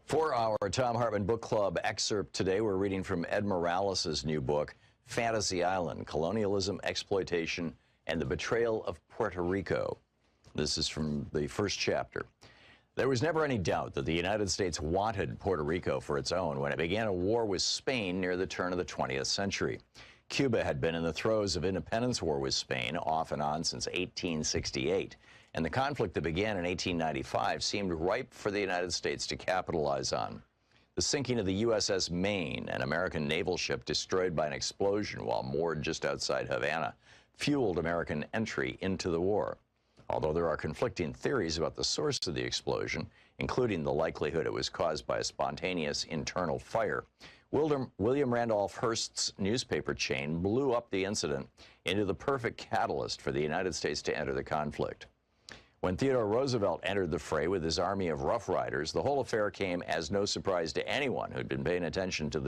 For our Tom Hartman Book Club excerpt today, we're reading from Ed Morales' new book, Fantasy Island, Colonialism, Exploitation, and the Betrayal of Puerto Rico. This is from the first chapter. There was never any doubt that the United States wanted Puerto Rico for its own when it began a war with Spain near the turn of the 20th century. Cuba had been in the throes of independence war with Spain off and on since 1868. And the conflict that began in 1895 seemed ripe for the United States to capitalize on. The sinking of the USS Maine, an American naval ship destroyed by an explosion while moored just outside Havana, fueled American entry into the war. Although there are conflicting theories about the source of the explosion, including the likelihood it was caused by a spontaneous internal fire, William Randolph Hearst's newspaper chain blew up the incident into the perfect catalyst for the United States to enter the conflict. When Theodore Roosevelt entered the fray with his army of Rough Riders, the whole affair came as no surprise to anyone who'd been paying attention to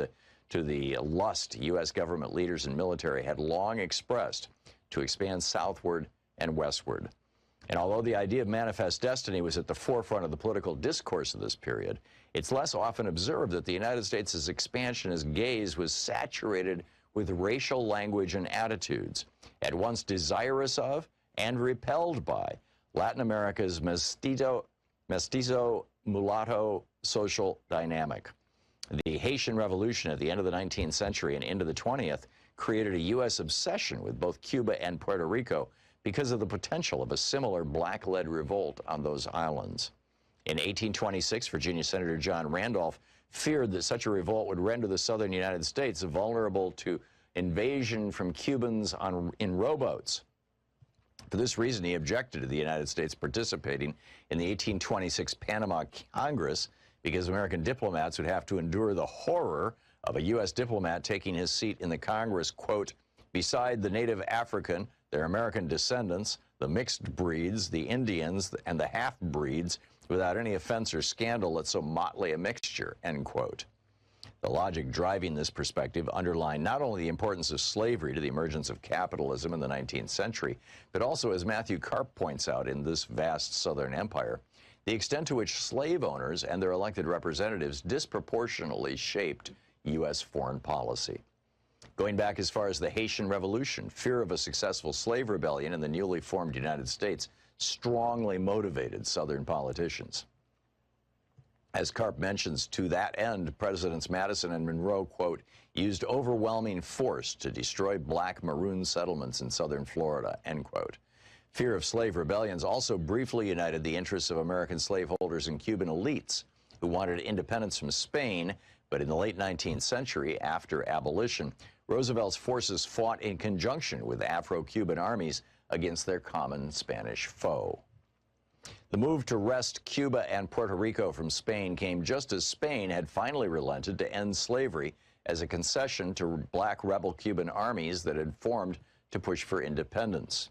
the lust U.S. government leaders and military had long expressed to expand southward and westward. And although the idea of manifest destiny was at the forefront of the political discourse of this period, it's less often observed that the United States' expansionist gaze was saturated with racial language and attitudes, at once desirous of and repelled by Latin America's mestizo mulatto social dynamic. The Haitian Revolution at the end of the 19th century and into the 20th created a U.S. obsession with both Cuba and Puerto Rico because of the potential of a similar black-led revolt on those islands. In 1826, Virginia Senator John Randolph feared that such a revolt would render the southern United States vulnerable to invasion from Cubans in rowboats. For this reason, he objected to the United States participating in the 1826 Panama Congress because American diplomats would have to endure the horror of a U.S. diplomat taking his seat in the Congress, quote, beside the native African, their American descendants, the mixed breeds, the Indians, and the half-breeds, without any offense or scandal at so motley a mixture, end quote. The logic driving this perspective underlined not only the importance of slavery to the emergence of capitalism in the 19th century, but also, as Matthew Karp points out in this vast southern empire, the extent to which slave owners and their elected representatives disproportionately shaped U.S. foreign policy. Going back as far as the Haitian Revolution, fear of a successful slave rebellion in the newly formed United States strongly motivated Southern politicians. As Karp mentions, to that end, Presidents Madison and Monroe, quote, used overwhelming force to destroy black maroon settlements in southern Florida, end quote. Fear of slave rebellions also briefly united the interests of American slaveholders and Cuban elites who wanted independence from Spain, but in the late 19th century, after abolition, Roosevelt's forces fought in conjunction with Afro-Cuban armies against their common Spanish foe. The move to wrest Cuba and Puerto Rico from Spain came just as Spain had finally relented to end slavery as a concession to black rebel Cuban armies that had formed to push for independence.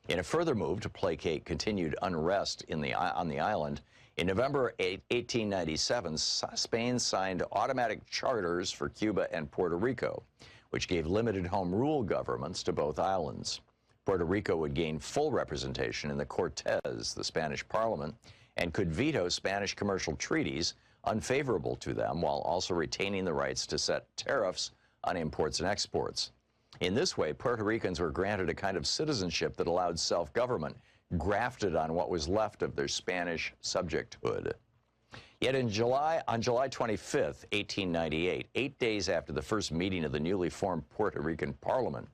In a further move to placate continued unrest on the island, in November 1897, Spain signed automatic charters for Cuba and Puerto Rico, which gave limited home rule governments to both islands. Puerto Rico would gain full representation in the Cortes, the Spanish parliament, and could veto Spanish commercial treaties unfavorable to them while also retaining the rights to set tariffs on imports and exports. In this way, Puerto Ricans were granted a kind of citizenship that allowed self-government grafted on what was left of their Spanish subjecthood. Yet on July 25, 1898, 8 days after the first meeting of the newly formed Puerto Rican parliament,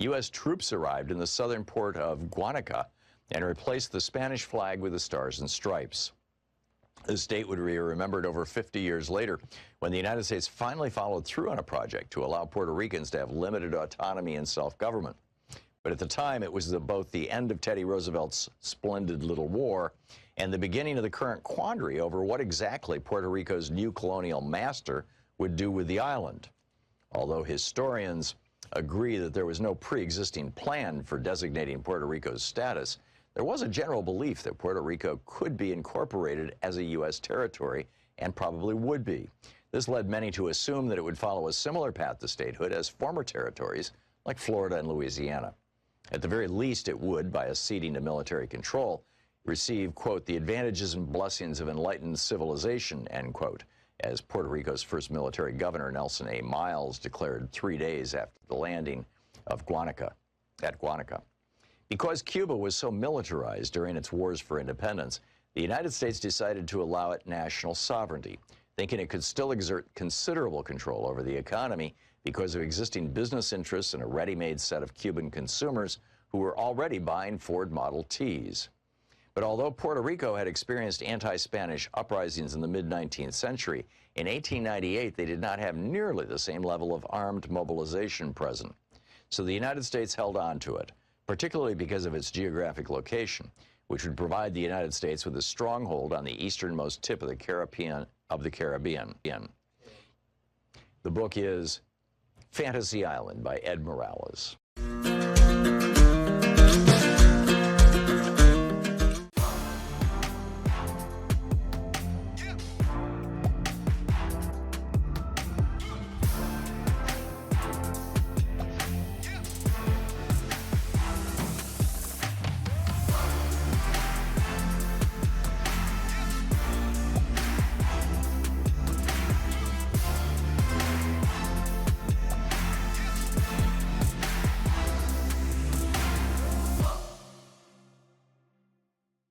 U.S. troops arrived in the southern port of Guanica and replaced the Spanish flag with the stars and stripes. This date would be remembered over 50 years later when the United States finally followed through on a project to allow Puerto Ricans to have limited autonomy and self-government. But at the time, it was both the end of Teddy Roosevelt's splendid little war and the beginning of the current quandary over what exactly Puerto Rico's new colonial master would do with the island. Although historians agree that there was no pre-existing plan for designating Puerto Rico's status, there was a general belief that Puerto Rico could be incorporated as a U.S. territory, and probably would be. This led many to assume that it would follow a similar path to statehood as former territories like Florida and Louisiana. At the very least, it would, by acceding to military control, receive, quote, the advantages and blessings of enlightened civilization, end quote, as Puerto Rico's first military governor, Nelson A. Miles, declared 3 days after the landing of Guanica. Because Cuba was so militarized during its wars for independence, the United States decided to allow it national sovereignty, thinking it could still exert considerable control over the economy because of existing business interests and a ready-made set of Cuban consumers who were already buying Ford Model Ts. But although Puerto Rico had experienced anti-Spanish uprisings in the mid-19th century, in 1898 they did not have nearly the same level of armed mobilization present. So the United States held on to it, particularly because of its geographic location, which would provide the United States with a stronghold on the easternmost tip of the Caribbean. The book is Fantasy Island by Ed Morales.